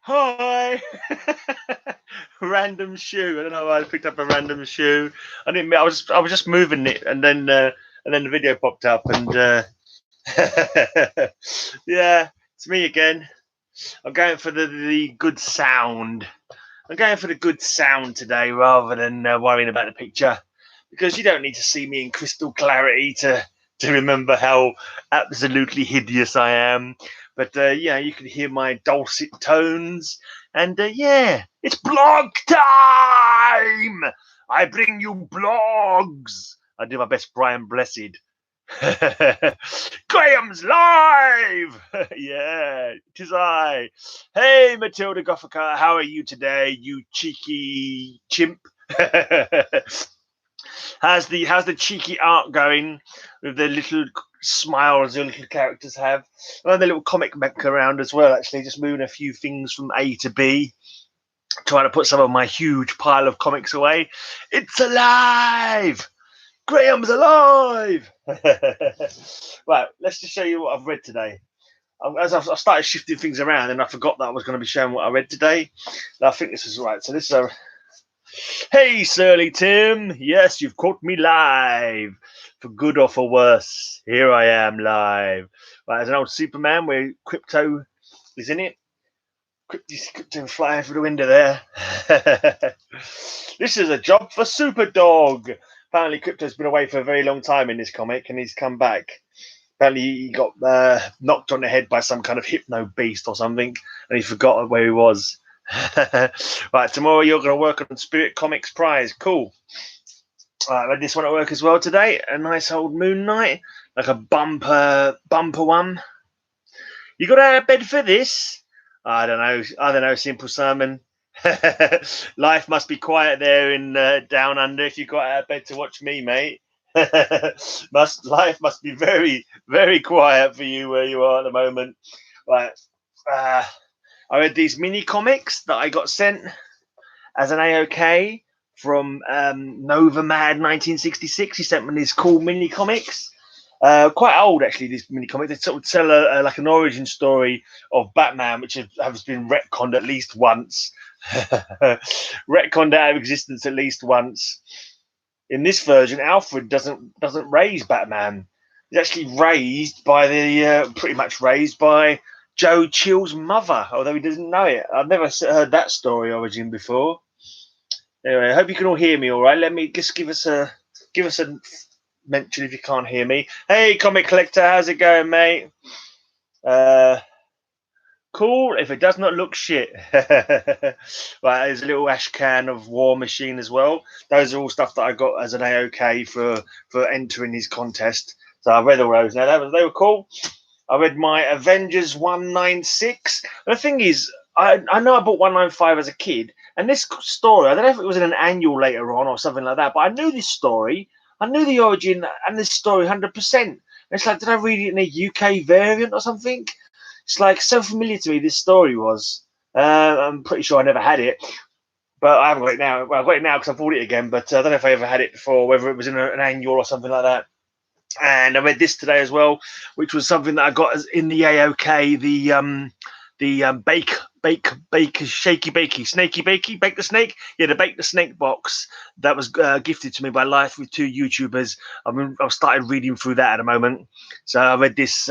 Hi. Random shoe. I don't know why I picked up a random shoe. I didn't. I was just moving it, and then the video popped up, and yeah, it's me again. I'm going for the good sound. I'm going for the good sound today, rather than worrying about the picture, because you don't need to see me in crystal clarity to remember how absolutely hideous I am. But yeah, you can hear my dulcet tones, and yeah, it's blog time. I bring you blogs. I do my best, Brian Blessed. Graham's live. Yeah, it is I. Hey, Matilda Gothica, how are you today, you cheeky chimp? How's the cheeky art going with the little smiles your little characters have? And the little comic back around as well, actually, just moving a few things from A to B, trying to put some of my huge pile of comics away. It's alive! Graham's alive! Right, let's just show you what I've read today. As I started shifting things around, and I forgot that I was going to be showing what I read today. And I think this is right. So this is a Hey, Surly Tim. Yes, you've caught me live. For good or for worse, here I am live. Right, as an old Superman where Crypto is in it. Crypto flying through the window there. This is a job for Superdog. Apparently, Crypto's been away for a very long time in this comic, and he's come back. Apparently, he got knocked on the head by some kind of hypno beast or something, and he forgot where he was. Right, tomorrow you're going to work on Spirit Comics Prize. Cool. I read this one at work as well today. A nice old Moon Knight, like a bumper one. You got out of bed for this? I don't know. Simple Simon. Life must be quiet there in Down Under if you got out of bed to watch me, mate. Life must be very, very quiet for you where you are at the moment. Right. I read these mini comics that I got sent as an AOK from Nova Mad 1966. He sent me these cool mini comics. Quite old, actually, these mini comics. They sort of tell like an origin story of Batman, which has been retconned at least once. Retconned out of existence at least once. In this version, Alfred doesn't raise Batman. He's actually raised by pretty much raised by Joe Chill's mother, although he doesn't know it. I've never heard that story origin before. Anyway, I hope you can all hear me all right. Let me just give us a mention if you can't hear me. Hey, Comic Collector, how's it going, mate? Cool, if it does not look shit. Right, there's a little ash can of War Machine as well. Those are all stuff that I got as an AOK for entering his contest. So I read all those. Now they were cool. I read my Avengers 196. And the thing is, I know I bought 195 as a kid, and this story, I don't know if it was in an annual later on or something like that, but I knew this story. I knew the origin and this story 100%. It's like, did I read it in a UK variant or something? It's like so familiar to me, this story was. I'm pretty sure I never had it, but I haven't got it now. Well, I've got it now because I bought it again, but I don't know if I ever had it before, whether it was in an annual or something like that. And I read this today as well, which was something that I got in the AOK, the bake shaky bakey snaky bakey bake the snake, the bake the snake box that was gifted to me by Life with Two YouTubers. I've started reading through that at the moment. So I read this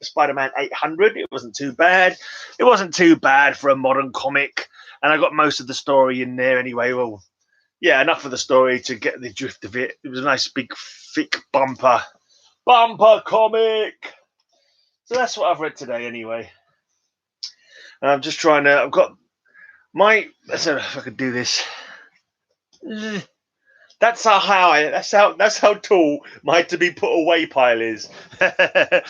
Spider-Man 800. It wasn't too bad. It wasn't too bad for a modern comic, and I got most of the story in there anyway. Well, yeah, enough of the story to get the drift of it. It was a nice big thick bumper comic. So that's what I've read today anyway. And I'm just trying to. I've got my. Let's see if I could do this. That's how high. That's how tall my to be put away pile is. Right.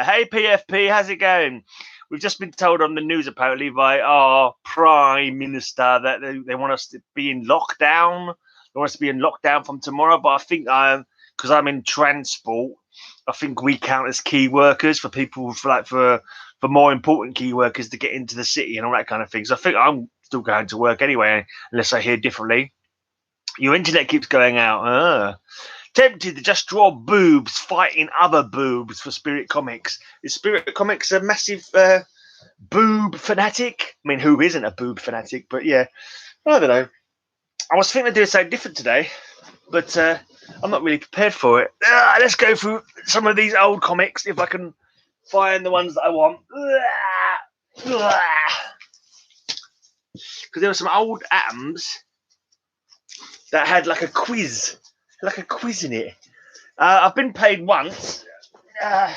Hey PFP, how's it going? We've just been told on the news apparently by our Prime Minister that they want us to be in lockdown. They want us to be in lockdown from tomorrow. But I think because I'm in transport, I think we count as key workers for people for more important key workers to get into the city and all that kind of thing. So I think I'm still going to work anyway, unless I hear differently. Your internet keeps going out. Tempted to just draw boobs fighting other boobs for Spirit Comics. Is Spirit Comics a massive boob fanatic. I mean, who isn't a boob fanatic? But yeah, I don't know. I was thinking of doing something different today, but I'm not really prepared for it. Let's go through some of these old comics if I can find the ones that I want. Because there were some old atoms that had like a quiz in it. I've been paid once, but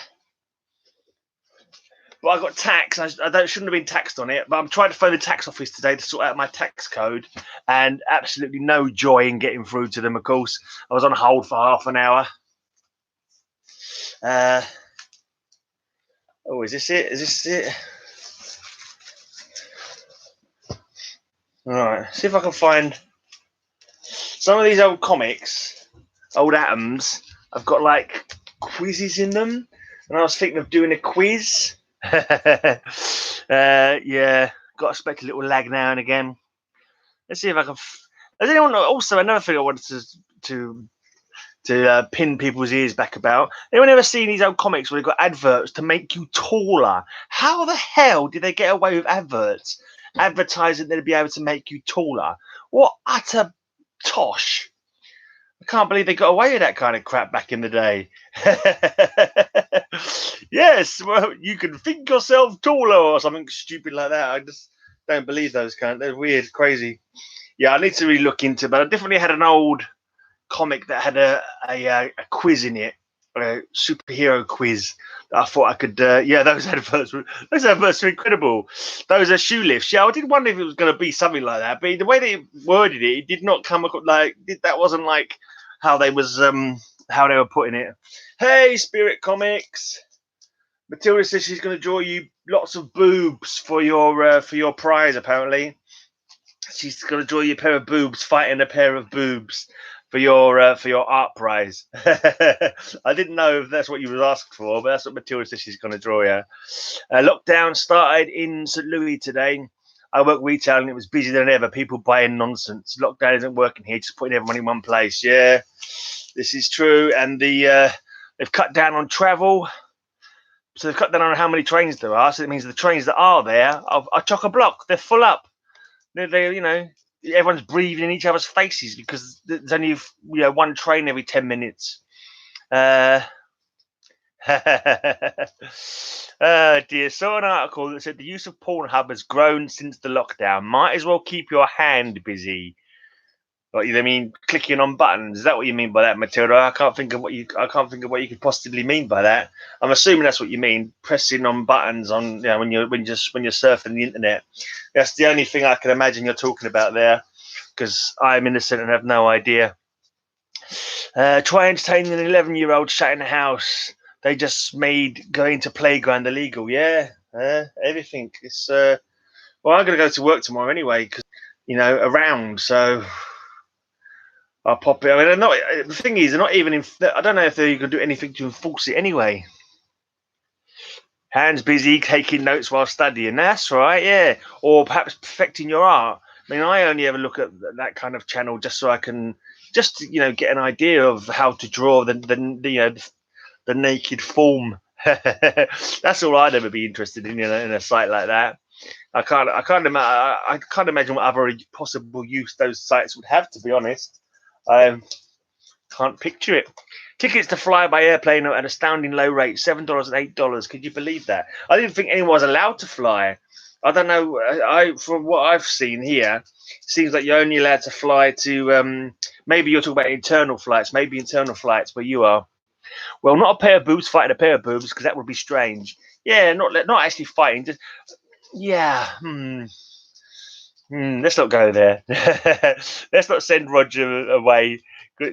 I got taxed. I shouldn't have been taxed on it, but I'm trying to phone the tax office today to sort out my tax code, and absolutely no joy in getting through to them. Of course, I was on hold for half an hour. Oh, is this it? Is this it? All right, see if I can find some of these old comics, old atoms. I've got like quizzes in them, and I was thinking of doing a quiz. Yeah, got to expect a little lag now and again. Let's see if I can. Does anyone know? Also, another thing I wanted to pin people's ears back about. Anyone ever seen these old comics where they've got adverts to make you taller? How the hell did they get away with adverts? Advertising they'd be able to make you taller. What utter tosh. I can't believe they got away with that kind of crap back in the day. Yes, well, you can think yourself taller or something stupid like that. I just don't believe those they're weird, crazy. Yeah, I need to really look into it, but I definitely had an old comic that had a quiz in it, a superhero quiz that I thought I could. Yeah, those adverts were incredible. Those are shoe lifts. Yeah, I did wonder if it was going to be something like that, but the way they worded it, it did not come like that. Wasn't like how they were putting it. Hey, Spirit Comics. Matilda says she's going to draw you lots of boobs for your prize. Apparently, she's going to draw you a pair of boobs fighting a pair of boobs for your art prize. I didn't know if that's what you was asked for, but that's what Matilda says she's going to draw you. Lockdown started in St. Louis today. I work retail and it was busier than ever. People buying nonsense. Lockdown isn't working here, just putting everyone in one place. Yeah, this is true. And they've cut down on travel. So they've cut down on how many trains there are. So it means the trains that are there are chock-a-block. They're full up. They're everyone's breathing in each other's faces because there's only one train every 10 minutes. Dear. Saw an article that said the use of Pornhub has grown since the lockdown. Might as well keep your hand busy. What you mean clicking on buttons? Is that what you mean by that, Matilda? I can't think of what you could possibly mean by that. I'm assuming that's what you mean, pressing on buttons on when you're surfing the internet. That's the only thing I can imagine you're talking about there, because I'm innocent and have no idea. Try entertaining an 11-year-old shut in the house. They just made going to playground illegal. Yeah, everything. It's well, I'm gonna go to work tomorrow anyway because around so. I'll pop it. I mean, the thing is, they're not even. I don't know if you can do anything to enforce it anyway. Hands busy taking notes while studying. That's right, yeah. Or perhaps perfecting your art. I mean, I only ever look at that kind of channel just so I can get an idea of how to draw the naked form. That's all I'd ever be interested in a site like that. I can't imagine what other possible use those sites would have, to be honest. I can't picture it. Tickets to fly by airplane at an astounding low rate, $7 and $8. Could you believe that? I didn't think anyone was allowed to fly. I don't know. From what I've seen here, it seems like you're only allowed to fly to. Maybe you're talking about internal flights. Maybe internal flights where you are. Well, not a pair of boobs fighting a pair of boobs, because that would be strange. Yeah, not actually fighting. Just yeah. Let's not go there. Let's not send Roger away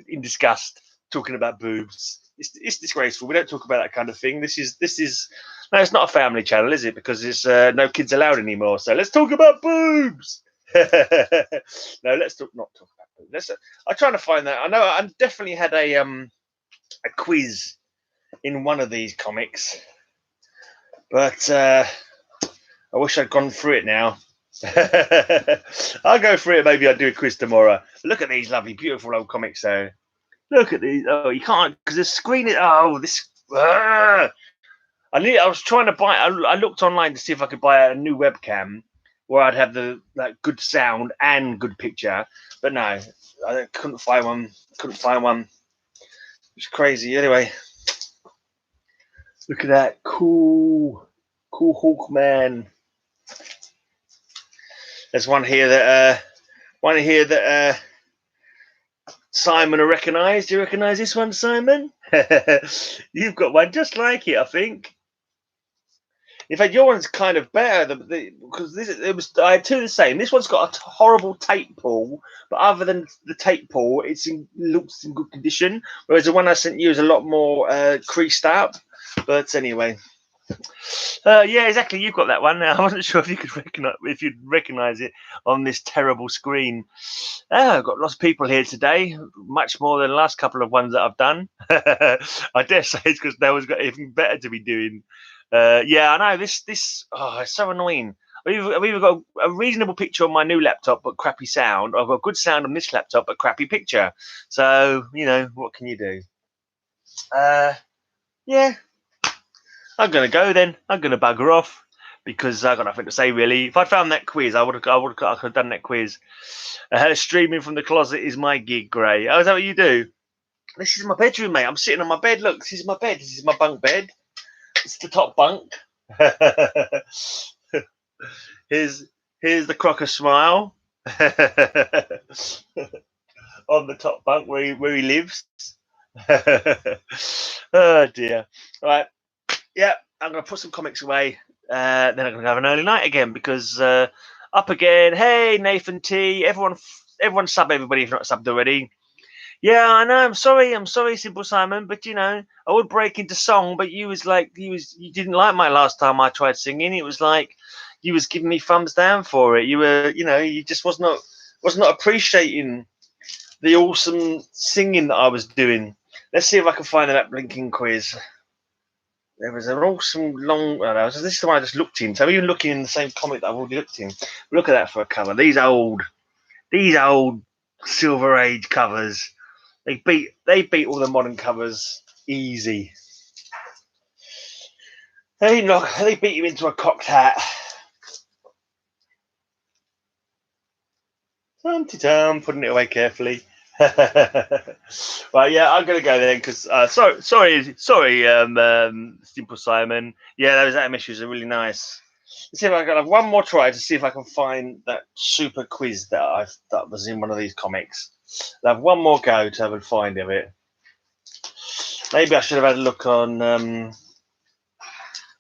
in disgust talking about boobs. It's disgraceful. We don't talk about that kind of thing. This is no, it's not a family channel, is it? Because it's no kids allowed anymore. So let's talk about boobs. No, let's not talk about boobs. I'm trying to find that. I know I definitely had a quiz in one of these comics, but I wish I'd gone through it now. I'll go through it. Maybe I'll do a quiz tomorrow. Look at these lovely, beautiful old comics, though. Look at these. Oh, you can't because the screen is. Oh, this. I was trying to buy. I looked online to see if I could buy a new webcam where I'd have the good sound and good picture, but no, I couldn't find one. Couldn't find one. It's crazy. Anyway, look at that cool Hawkman. There's one here that Simon will recognise. Do you recognise this one, Simon? You've got one just like it, I think. In fact, your one's kind of better because I had two the same. This one's got a horrible tape pull, but other than the tape pull, looks in good condition. Whereas the one I sent you is a lot more creased up. But anyway, yeah, exactly. You've got that one. I wasn't sure if you'd recognise it on this terrible screen. I've got lots of people here today, much more than the last couple of ones that I've done. I dare say it's because no one's got anything better to be doing. Yeah, I know this. It's so annoying. I've either got a reasonable picture on my new laptop but crappy sound, or I've got good sound on this laptop but crappy picture. So what can you do? Yeah, I'm gonna go then. I'm gonna bugger off because I've got nothing to say really. If I'd found that quiz, I could have done that quiz. Streaming from the closet is my gig, Gray. Oh, is that what you do? This is my bedroom, mate. I'm sitting on my bed. Look, this is my bed. This is my bunk bed. It's the top bunk. here's the Crocker smile on the top bunk where he lives. Oh dear. Right. Yeah, I'm gonna put some comics away. Then I'm gonna have an early night again because up again. Hey Nathan T. Everyone sub everybody if you're not subbed already. Yeah, I know. I'm sorry, Simple Simon. But I would break into song. But you didn't like my last time I tried singing. It was like you was giving me thumbs down for it. You were, you just was not appreciating the awesome singing that I was doing. Let's see if I can find that blinking quiz. There was an awesome long. This is the one I just looked in. So even looking in the same comic that I've already looked in. Look at that for a cover. These old Silver Age covers. They beat all the modern covers easy. They beat you into a cocked hat. Tum-ti-tum, putting it away carefully. Well, yeah, I'm gonna go then because sorry, Simple Simon. Yeah, those atom issues are really nice. Let's see if I can have one more try to see if I can find that super quiz that was in one of these comics. I'll have one more go to have a find of it. Maybe I should have had a look on.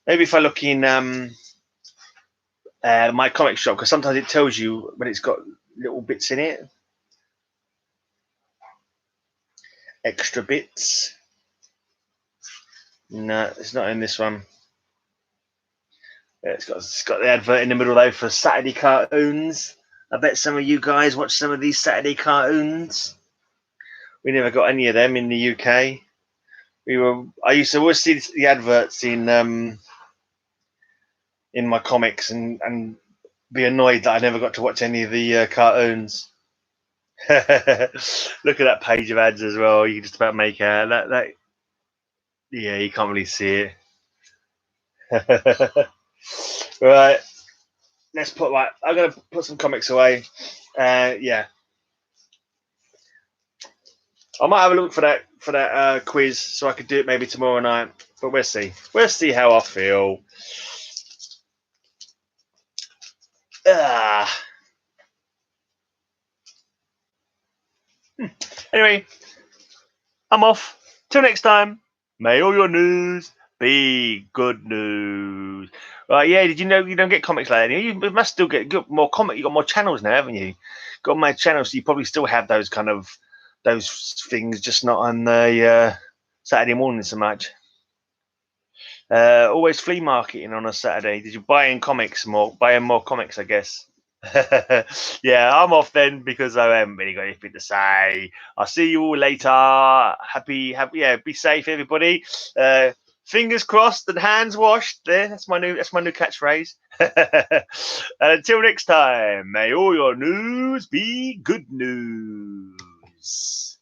Maybe if I look in my comic shop, because sometimes it tells you when it's got little bits in it, extra bits. No, it's not in this one. It's got the advert in the middle though for Saturday cartoons. I bet some of you guys watch some of these Saturday cartoons. We never got any of them in the UK. I used to always see the adverts in my comics and be annoyed that I never got to watch any of the cartoons. Look at that page of ads as well. You can just about make out that. Yeah, you can't really see it. Right. I'm gonna put some comics away. Yeah. I might have a look for that quiz so I could do it maybe tomorrow night. But we'll see. We'll see how I feel. Anyway, I'm off. Till next time. May all your news be good news. Right, yeah, did you know you don't get comics like that? You must still get more comic. You got more channels now, haven't you? Got more channels, so you probably still have those things, just not on the Saturday morning so much. Always flea marketing on a Saturday. Did you buy in more comics, I guess? Yeah, I'm off then because I haven't really got anything to say. I'll see you all later. Happy, yeah, be safe, everybody. Fingers crossed and hands washed. There, that's my new catchphrase. And until next time, may all your news be good news.